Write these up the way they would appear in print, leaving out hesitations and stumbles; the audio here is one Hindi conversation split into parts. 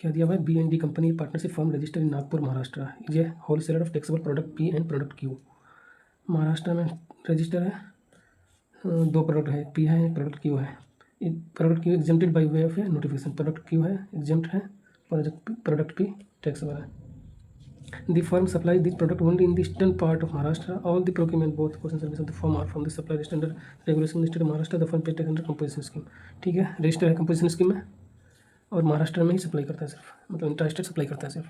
क्या दिया हुआ है, B and D company partnership firm registered in Nagpur Maharashtra, ये wholesaler of taxable product P and product Q. Maharashtra में रजिस्टर है, दो प्रोडक्ट है, पी है, प्रोडक्ट क्यू है। Product Q exempted by way of a notification, product Q है एग्जेम्प्ट है, प्रोडक्ट पी टैक्सेबल है। The firm supplies this product only in the eastern part of Maharashtra. All the procurement, both cost and service of the firm are from the supply list under regulation listed in Maharashtra. The firm pays tax under composition scheme. ठीक है, रजिस्टर है कंपोजिशन स्कीम में और महाराष्ट्र में ही सप्लाई करता है सिर्फ, मतलब इंट्रास्टेट सप्लाई करता है सिर्फ,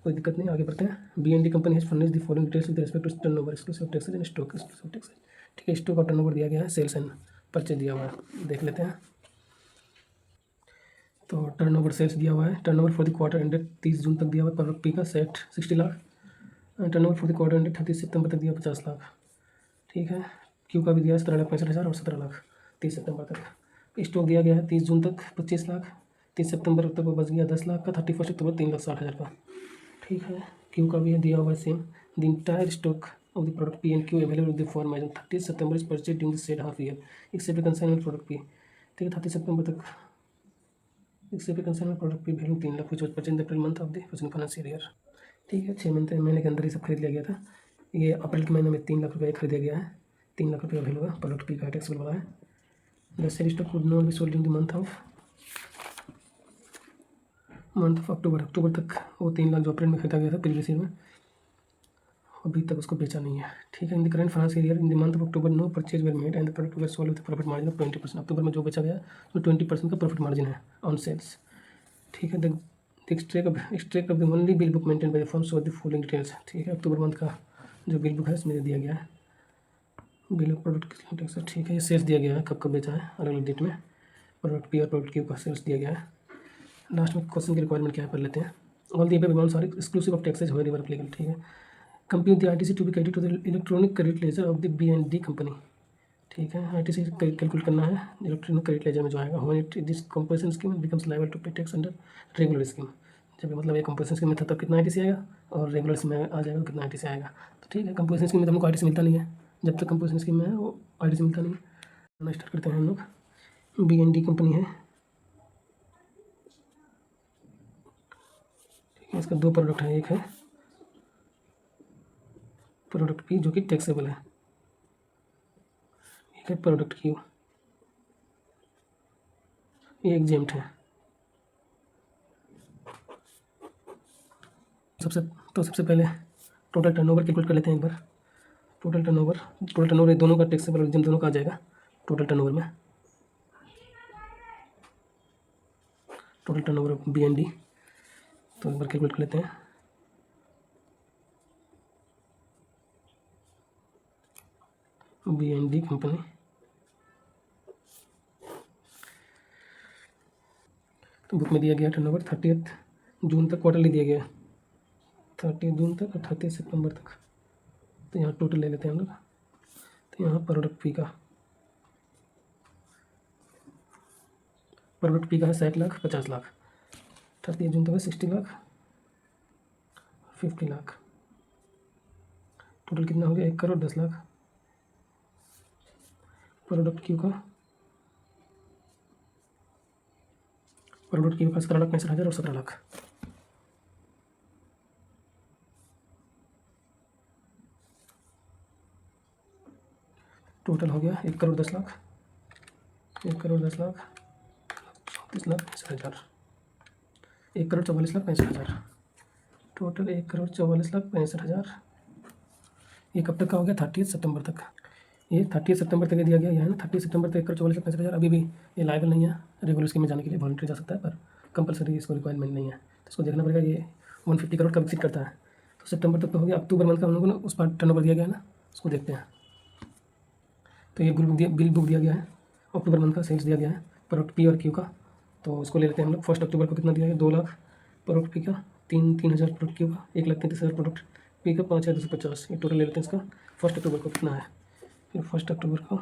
कोई दिक्कत नहीं। आगे बढ़ते हैं। B and D company has furnished the following details with respect to turnover, exclusive taxes and stock exclusive taxes. ठीक है, स्टॉक और टर्नओवर दिया गया है, सेल्स एंड परचेज दिया हुआ है, देख लेते हैं। तो टर्नओवर सेल्स दिया हुआ है, turnover for the quarter ended 30 जून तक दिया हुआ है, प्रोडक्ट पी का set 60 lakh, turnover for the quarter ended 30 सितंबर तक दिया 50 लाख। ठीक है, क्यू का भी दिया है 17,65,000 और 17 लाख 30 सितंबर तक। स्टॉक दिया गया है 30 जून तक 25 लाख, 30 सितंबर तक वो बच गया 10 लाख का, 31 अक्टूबर 3,60,000 का। ठीक है, क्यू का भी दिया हुआ है same. The entire stock of the product P and Q available with the form as 30 सितंबर is purchase during the said half year except consignment product P. ठीक है, 30 सितंबर तक except consignment product P value 3 lakh, which was purchase in the April month of the present financial year. ठीक है, 6 महीने के अंदर ये सब खरीद लिया गया था। ये अप्रैल के महीने में 3 लाख रुपये खरीदा गया है, 3 लाख रुपये वैल्यू है, प्रोडक्ट पी का टैक्सेबल वाला है। The sale stock would not be sold in the month of October तक वो 3 लाख जो अप्रैल में खरीदा गया था प्रीवियस ईयर में, अभी तक उसको बेचा नहीं है। ठीक है, in the current financial year in the month of October no purchase were made and the product were sold with profit margin of 20%। October में जो बेचा गया तो 20% का प्रॉफिट मार्जिन है ऑन सेल्स। ठीक है, the extract of the only bill book maintain by the firm so the following details. ठीक है, अक्टूबर मंथ का जो बिल बुक है इसमें दिया गया है बिल ऑफ प्रोडक्ट टैक्स। ठीक है, ये सेल्स दिया गया है, कब कब बेचा है अलग अलग डेट में, प्रोडक्ट पी और प्रोडक्ट क्यू का सेल्स दिया गया है। लास्ट में क्वेश्चन की रिक्वायरमेंट क्या है पढ़ लेते हैं। All the above amounts are exclusive of taxes wherever applicable. ठीक है, compute the RTC to be credit to the electronic credit ledger of the B and D company. ठीक है, आरटीसी कैलकुलेट करना है इलेक्ट्रॉनिक क्रेडिट लेजर में जो आएगा। When it this composition scheme becomes liable to pay tax under regular scheme. जब मतलब ये कंपोजिशन स्कीम में था तब कितना आईटीसी आएगा और रेगुलर स्कीम में आ जाएगा तो कितना आईटीसी आएगा। तो ठीक है, कंपोजिशन स्कीम में तो हमको आईटीसी मिलता नहीं है, जब तक कंपोजिशन स्कीम में है वो आईटीसी मिलता नहीं है। स्टार्ट करते हैं हम लोग। बी एंड डी कंपनी है, ठीक है, इसका दो प्रोडक्ट है, एक है प्रोडक्ट पी जो कि टैक्सेबल है, एक है प्रोडक्ट क्यू ये एग्जेम्प्ट है। सबसे पहले टोटल टर्नओवर कैलकुलेट कर लेते हैं एक बार। टोटल टर्नओवर दोनों का टैक्सेबल और एग्जेम्प्ट दोनों का आ जाएगा टोटल टर्नओवर में। Total turnover B and D तो एक बार कैलकुलेट कर लेते हैं। बी एंड डी कंपनी तो बुक में दिया गया टर्नओवर 30 जून तक क्वार्टरली दिया गया, 30 जून तक और 30 सितंबर तक। तो यहाँ टोटल ले लेते हैं हम लोग। तो यहाँ प्रोडक्ट पी का है 60 लाख 50 लाख, 30 जून तक है 60 लाख 50 लाख, टोटल कितना हो गया 1 करोड़ 10 लाख। प्रोडक्ट क्यू का 17,65,000 और 17 लाख। टोटल हो गया 1 करोड़ 10 लाख, 1 करोड़ 10 लाख 34 लाख 65,000, 1 करोड़ 44 लाख 65,000, टोटल 1 करोड़ 44 लाख 65,000। ये कब तक का हो गया 30 सितंबर तक। ये 30 सितंबर तक दिया गया है ना, 30 सितंबर तक 1 करोड़ 44 लाख 65,000। अभी भी ये लायबल नहीं है रेगुलर स्कीम में जाने के लिए, वॉलंटरी जा सकता है पर कंपलसरी इसको रिक्वायरमेंट नहीं है। तो इसको देखना पड़ेगा ये 150 करोड़ कब विजिट करता है। तो सितंबर तक तो हो गया, अक्टूबर मंथ का हम लोगों ने उस पर टर्नओवर दिया गया है ना, उसको देखते हैं। तो ये बिल बुक दिया गया है, अक्टूबर मंथ का सेल्स दिया गया है प्रोडक्ट पी और क्यू का। तो इसको ले लेते हैं हम लोग। 1 अक्टूबर को कितना दिया गया 2 लाख प्रोडक्ट पी का, 3,000 प्रोडक्ट क्यू का, 1,33,000 प्रोडक्ट पी का, 5,250। ये टोटल ले लेते हैं इसका। 1 अक्टूबर को कितना है, फिर 1 अक्टूबर को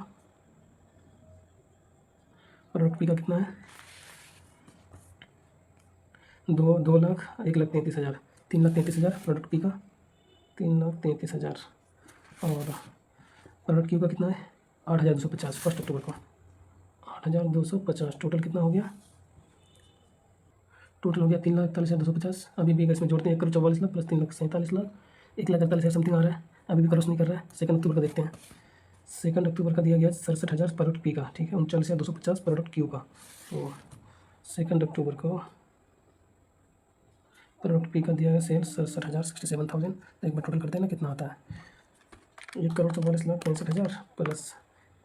प्रोडक्ट पी का कितना है 2 लाख 1,33,000, 3,33,000 प्रोडक्ट पी का, 3,33,000 और प्रोडक्ट क्यू का कितना है 8,250। 1 अक्टूबर को 8,250, टोटल कितना हो गया, टोटल हो गया 3,41,250। अभी भी इसमें जोड़ते हैं 1,44,00,000 प्लस 3,47,00,000, 1,48,000 समथिंग आ रहा है। अभी भी क्रॉस नहीं कर रहा है। 2 अक्टूबर का देखते हैं। 2 अक्टूबर का दिया गया 67,000 प्रोडक्ट पी का, ठीक है, 39,250 प्रोडक्ट क्यू का। तो 2 अक्टूबर को प्रोडक्ट पी का दिया गया सेल 67,000, 67,000। एक बार टोटल करते हैं ना कितना आता है। 1,44,65,000 प्लस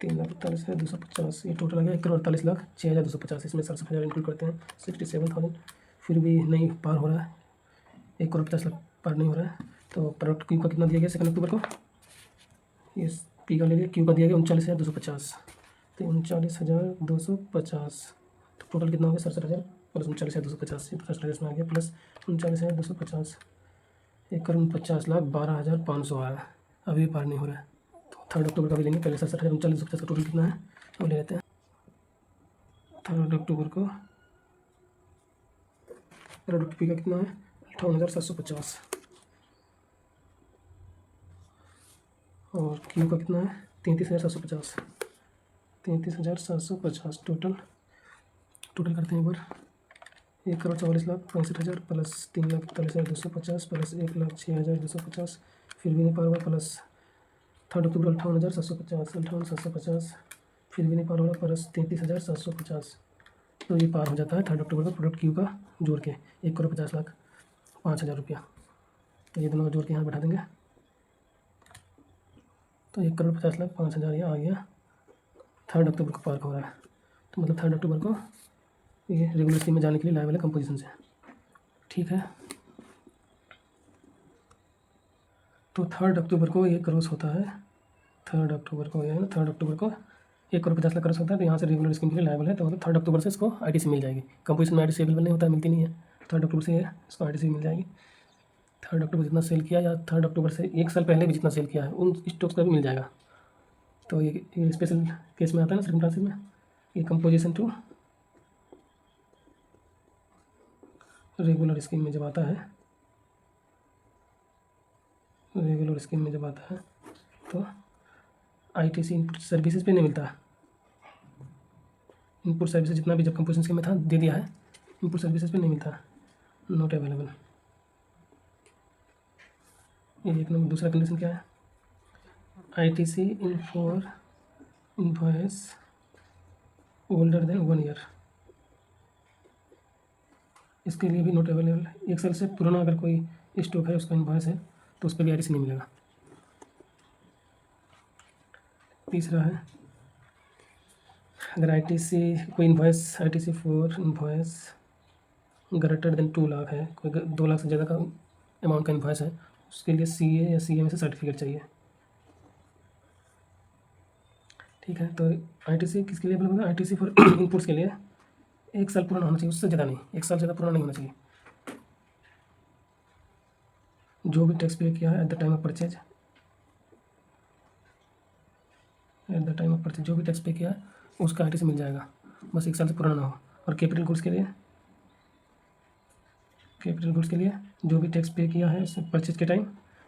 3,48,250, ये टोटल आ गया 1,48,06,250। इसमें 67,000 इंक्लूड करते हैं, 67,000। फिर भी नहीं पार हो रहा है, 1,50,00,000 पार नहीं हो रहा है। तो प्रोडक्ट क्यू का कितना दिया गया 2 अक्टूबर को, ये पी का ले लिया, क्यू का दिया गया 39,250। तो 39,250, तो टोटल कितना हो गया 67,000 प्लस 39,250, 67,000 इसमें आ गया, प्लस 39,250, 1,49,12,500 आया। अभी भी पार नहीं हो रहा है। तो 3 अक्टूबर का भी लेंगे। पहले 67,000 39,250 का टोटल कितना है वो ले लेते हैं। 3 अक्टूबर को प्रोडक्ट पी का कितना है 58,750, और क्यू का कितना है 33,750, 33,750 टोटल करते हैं एक बार। 1,44,65,000 प्लस 3,41,250 प्लस 1,06,250, फिर भी नहीं पार हुआ, प्लस 3 अक्टूबर 58,750, 58,750, फिर भी नहीं पार हो रहा, प्लस 33,750। तो ये पार हो जाता है 3 अक्टूबर का प्रोडक्ट क्यू का जोड़ के 1,50,05,000 रुपया। तो ये दोनों का जोड़ के यहाँ बैठा देंगे। तो 1,50,05,000 ये आ गया। 3 अक्टूबर को पार हो रहा है, तो मतलब 3 अक्टूबर को ये रेगुलर स्कीम में जाने के लिए लायबल है कंपोजिशन से, ठीक है। तो 3 अक्टूबर को ये क्रॉस होता है, 3 अक्टूबर को ये है ना, 3 अक्टूबर को 1,50,00,000 क्रॉस होता है। तो यहाँ से रेगुलर स्कीम के लिए लायबल है। तो मतलब 3 अक्टूबर से इसको ITC मिल जाएगी। कंपोजिशन में ITC अवेलेबल नहीं होता है, मिलती नहीं है। 3 अक्टूबर से इसको ITC मिल जाएगी। 3 अक्टूबर जितना सेल किया या 3 अक्टूबर से 1 साल पहले भी जितना सेल किया है उन स्टॉक्स का भी मिल जाएगा। तो ये स्पेशल केस में आता है ना सर्कमस्टेंसेस में, ये कंपोजिशन टू रेगुलर स्कीम में जब आता है, रेगुलर स्कीम में जब आता है तो ITC इनपुट सर्विसेज पे नहीं मिलता। इनपुट सर्विसेज जितना भी जब कंपोजिशन स्कीम में था दे दिया है, इनपुट सर्विसेज पे नहीं मिलता, नॉट अवेलेबल। ये एक नंबर। दूसरा कंडीशन क्या है, ITC in for invoice older than 1 year, इसके लिए भी नॉट अवेलेबल। 1 साल से पुराना अगर कोई स्टॉक है, उसका इनवॉइस है, तो उस पर भी ITC नहीं मिलेगा। तीसरा है, अगर ITC कोई invoice ITC for invoice greater than 2 lakh है, कोई 2 लाख से ज़्यादा का अमाउंट का इनवॉइस है, उसके लिए CA या CMA से सर्टिफिकेट चाहिए, ठीक है। तो ITC किसके लिए अवेलेबल होगा, ITC फॉर इनपुट्स के लिए 1 साल पुराना होना चाहिए, उससे ज़्यादा नहीं, 1 साल से ज़्यादा पुराना नहीं होना चाहिए। जो भी टैक्स पे किया है at the time of purchase, at the time of purchase जो भी टैक्स पे किया है उसका ITC मिल जाएगा, बस 1 साल से पुराना ना हो। और कैपिटल गुड्स के लिए, कैपिटल गुड्स के लिए जो भी टैक्स पे किया है परचेज के टाइम,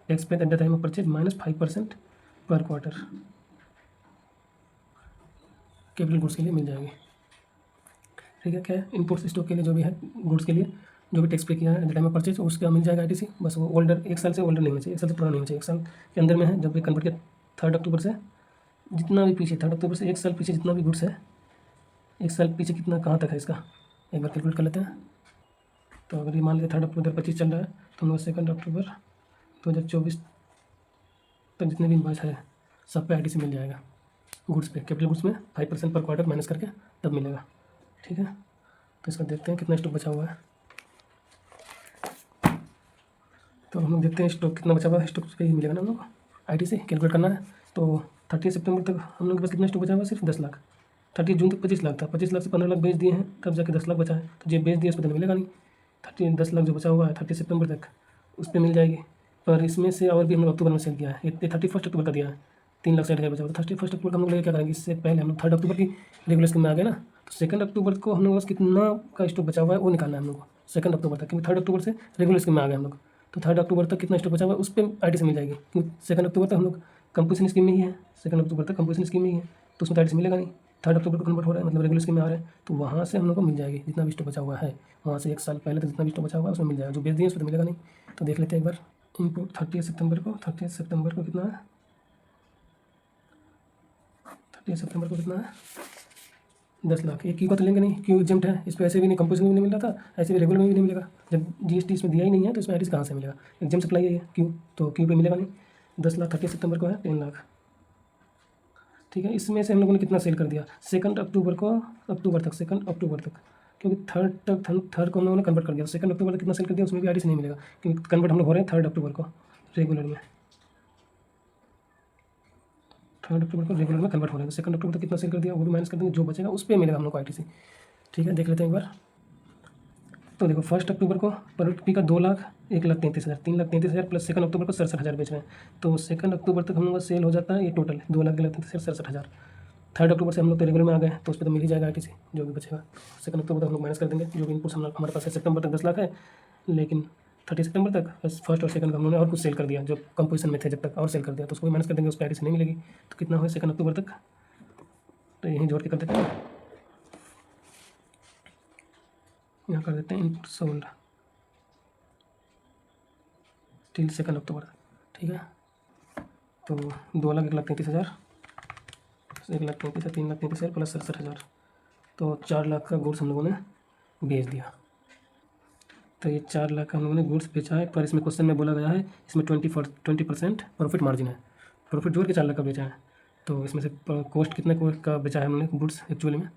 टैक्स पे at the time of purchase minus 5% पर क्वार्टर, कैपिटल गुड्स के लिए मिल जाएगी, ठीक है। क्या है, इनपुट्स स्टॉक के लिए जो भी है गुड्स के लिए जो भी टैक्स पे किया है at the time of purchase उसका मिल जाएगा ITC, बस वो ओल्डर 1 साल से ओल्डर नहीं होना चाहिए, 1 साल से पुराना नहीं होना चाहिए, 1 साल के अंदर में है। जब भी कन्वर्ट किया 3 अक्टूबर से जितना भी पीछे, 3 अक्टूबर से 1 साल पीछे जितना भी गुड्स है, 1 साल पीछे कितना कहाँ तक है इसका एक बार कैलकुलेट कर लेते हैं। तो अगर ये मान लीजिए 3 अक्टूबर 2025 चल रहा है, तो हम लोग 2 अक्टूबर 2024 तक जितने भी इनवॉइस है सब पे ITC मिल जाएगा। गुड्स पे, कैपिटल गुड्स में 5% पर क्वार्टर माइनस करके तब मिलेगा, ठीक है। तो इसका देखते हैं कितना स्टॉक बचा हुआ है। तो हम लोग देखते हैं स्टॉक कितना बचा हुआ है, स्टॉक पे ही मिलेगा ना हम लोग को ITC कैलकुलेट करना है। तो 30 सितंबर तक हम लोग के पास कितना स्टॉक बचा हुआ है, सिर्फ 10 लाख। 30 जून तक 25 लाख था, 25 लाख से 15 लाख बेच दिए हैं, तब जाके 10 लाख बचा है। तो जो बेच दिए उस पर तो मिलेगा नहीं, 10 लाख जो बचा हुआ है 30 सितंबर तक उस पर मिल जाएगी। पर इसमें से और भी हम लोग अक्टूबर में सेल किया है, ये 31 अक्टूबर का दिया है, 3,60,000 बचा हुआ। 31 अक्टूबर का हम लोग लेके क्या करेंगे, इससे पहले हम लोग 3 अक्टूबर की रेगुलर स्कीम में आ गए ना, तो 2 अक्टूबर को हम लोग बस कितना का स्टॉक बचा हुआ है वो निकालना है हम लोग को 2 अक्टूबर तक, क्योंकि 3 अक्टूबर से रेगुलर स्कीम में आ गए हम लोग। तो 3 अक्टूबर तक कितना स्टॉक बचा हुआ है उस पर ITC मिल जाएगी, क्योंकि 2 अक्टूबर तक हम लोग कंपोजिशन स्कीम में ही है, 2 अक्टूबर तक कंपोजिशन स्कीम में ही है, तो उसमें तो ITC मिलेगा नहीं। 3 अक्टूबर को कन्वर्ट हो रहा है, मतलब रेगुलर स्कीम में आ रहे हैं, तो वहाँ से हम लोग को मिल जाएगी जितना भी स्टॉक बचा हुआ है, वहाँ से 1 साल पहले तक जितना भी स्टॉक बचा हुआ है उसमें मिल जाएगा। जो बेच दिए उस पर तो मिलेगा नहीं। तो देख लेते हैं एक बार। इनपुट 30 सितंबर को कितना है, 30 सितंबर को कितना है, 10 लाख। ये क्यू का तो लेंगे नहीं, क्यू एग्जम्प्ट है, इस पर ऐसे भी नहीं, कंपोजिशन में भी नहीं मिल रहा था, ऐसे भी रेगुलर में भी नहीं मिलेगा। जब जीएसटी इसमें दिया ही नहीं है तो इसमें आईटीसी कहाँ से मिलेगा, एग्जाम सप्लाई है ये क्यू, तो क्यू पे मिलेगा नहीं। 10 लाख 30 सितंबर को है 3 लाख, ठीक है। इसमें से हम लोगों ने कितना सेल कर दिया 2 अक्टूबर को, अक्टूबर तक, 2 अक्टूबर तक, क्योंकि थर्ड को हम लोगों ने कन्वर्ट कर दिया। 2 अक्टूबर तक कितना सेल कर दिया उसमें भी आईटीसी नहीं मिलेगा, क्योंकि कन्वर्ट हम लोग हो रहे हैं 3 अक्टूबर को रेगुलर में, 3 अक्टूबर को रेगुलर में कन्वर्ट हो रहा है। तो 2 अक्टूबर तक कितना सेल कर दिया वो भी माइनस कर देंगे, जो बचेगा उस पर मिलेगा हम लोग को आईटीसी, ठीक है। देख लेते हैं एक बार। तो देखो 1 अक्टूबर को प्रोडक्ट पी का 2,01,33,000, 3,33,000 प्लस 2 अक्टूबर को 67,000 बेच रहे हैं। तो 2 अक्टूबर तक हम लोग का सेल हो जाता है ये टोटल 2,01,33,000 67,000। 3 अक्टूबर से हम लोग तो रेगुलर में आ गए, तो उस पर तो मिल ही जाएगा आईटीसी जो भी बचेगा। 2 अक्टूबर तक हम लोग माइनस कर देंगे, जो भी इनपुट्स हमारे पास है। सितंबर तक 10 लाख है, लेकिन 30 सितंबर तक फर्स्ट और सेकंड का हम लोगों ने और कुछ सेल कर दिया जो कंपोजिशन में थे जब तक, और सेल कर दिया, तो उसको भी माइनस कर देंगे, उस पर आईटीसी नहीं मिलेगी। तो कितना हुआ 2 अक्टूबर तक, तो यहीं जोड़ के कर देते हैं, यहाँ कर देते हैं इनपुट सोल्ड टिल 2 अक्टूबर, ठीक है। तो 2,01,33,000, 1,33,000, 3,33,000 प्लस 67,000, तो 4 लाख का गुड्स हम लोगों ने बेच दिया। तो ये 4 लाख का हम लोगों ने गुड्स बेचा है, पर इसमें क्वेश्चन में बोला गया है इसमें 20% प्रॉफिट मार्जिन है, प्रॉफिट जोड़ के 4 लाख का बेचा है। तो इसमें से कॉस्ट कितने का बेचा है हमने गुड्स एक्चुअली में,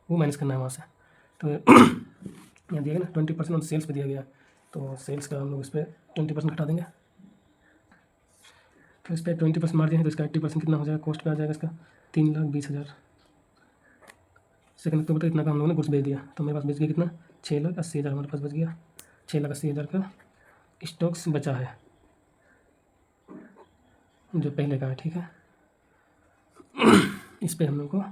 वो माइनस करना है वहाँ से। तो यहाँ दिया गया ना 20% ऑन सेल्स पे दिया गया, तो सेल्स का हम लोग इस पर 20% घटा देंगे। तो इस पर 20% मार्जिन है, तो इसका 80% कितना हो जाएगा, कॉस्ट पे आ जाएगा इसका 3,20,000। 2 अक्टूबर तक इतना का हम लोगों ने गुड्स बेच दिया, तो मेरे पास बेच गया कितना 6,80,000 हमारे पास बच गया। 6,80,000 का स्टॉक्स बचा है जो पहले का है, ठीक है। इस पर हम लोग को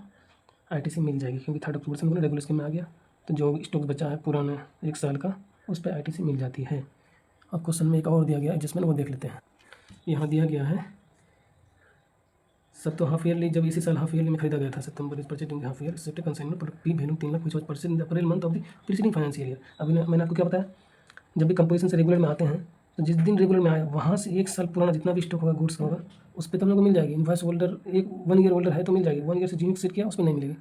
आईटीसी मिल जाएगी, क्योंकि 3 अक्टूबर से हम लोग रेगुलर स्कीम में आ गया, तो जो स्टॉक बचा है पुराना 1 साल का उस पर आईटीसी मिल जाती है। अब क्वेश्चन में एक और दिया गया एडजस्टमेंट, वो देख लेते हैं। यहाँ दिया गया है सब तो हाफ ईयरली, जब इसी साल हाफ ईयरली में खरीदा गया था, सितंबर is purchasing half year set consignment product P value 3 lakh which was purchased in the April month of the preceding financial year. अभी मैंने आपको क्या बताया, जब भी कंपोजिशन से रेगुलर में आते हैं, तो जिस दिन रेगुलर में आए वहाँ से 1 साल पुराना जितना भी स्टॉक होगा गुड्स होगा उस पर तो हम लोग को मिल जाएगी। इनवॉइस होल्डर 1 ईयर होल्डर है तो मिल जाएगी, 1 ईयर से जिन्होंने सेट किया उस पर नहीं मिलेगी।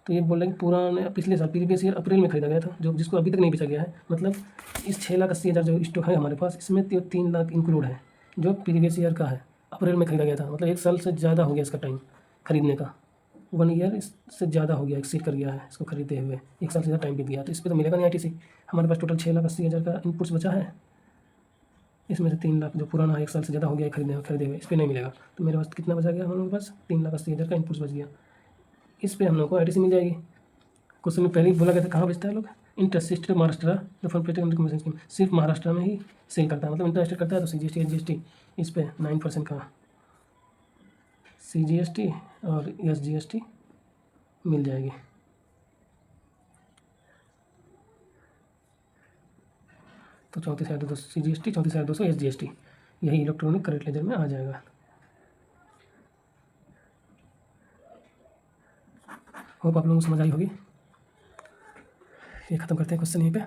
तो ये बोल रहा है कि पुराने पिछले साल प्रीवियस ईयर अप्रैल में खरीदा गया था, जो जिसको अभी तक नहीं बेचा गया है, मतलब इस 6,80,000 जो स्टॉक है हमारे पास, इसमें 3 लाख इंक्लूड है जो प्रीवियस ईयर का है, अप्रैल में खरीदा गया था, मतलब 1 साल से ज़्यादा हो गया इसका टाइम खरीदने का, 1 ईयर इससे ज़्यादा हो गया, एक्सीड कर गया है इसको खरीदते हुए, 1 साल से ज़्यादा टाइम भी दिया, तो इस पर तो मिलेगा नहीं आईटीसी। हमारे पास टोटल 6,80,000 का इनपुट्स बचा है, इसमें से 3 लाख जो पुराना है 1 साल से ज़्यादा हो गया खरीदे हुए, इस पर नहीं मिलेगा। तो मेरे पास कितना बचा गया हम लोगों के पास 3,80,000 का इनपुट्स बच गया, इस पर हम लोग को आईटीसी मिल जाएगी। क्वेश्चन में पहले ही बोला गया था कहाँ बेचता है लोग, interest Maharashtra the fund protection commission scheme, सिर्फ महाराष्ट्र में ही सेल करता है, मतलब इंटरेस्ट करता है, तो CGST SGST इस पर 9% का CGST और SGST मिल जाएगी। तो 34,200 CGST, 34,200 SGST, यही इलेक्ट्रॉनिक करेंट लेजर में आ जाएगा। होप आप लोगों को समझ आई होगी। ये ख़त्म करते हैं क्वेश्चन यहीं पे।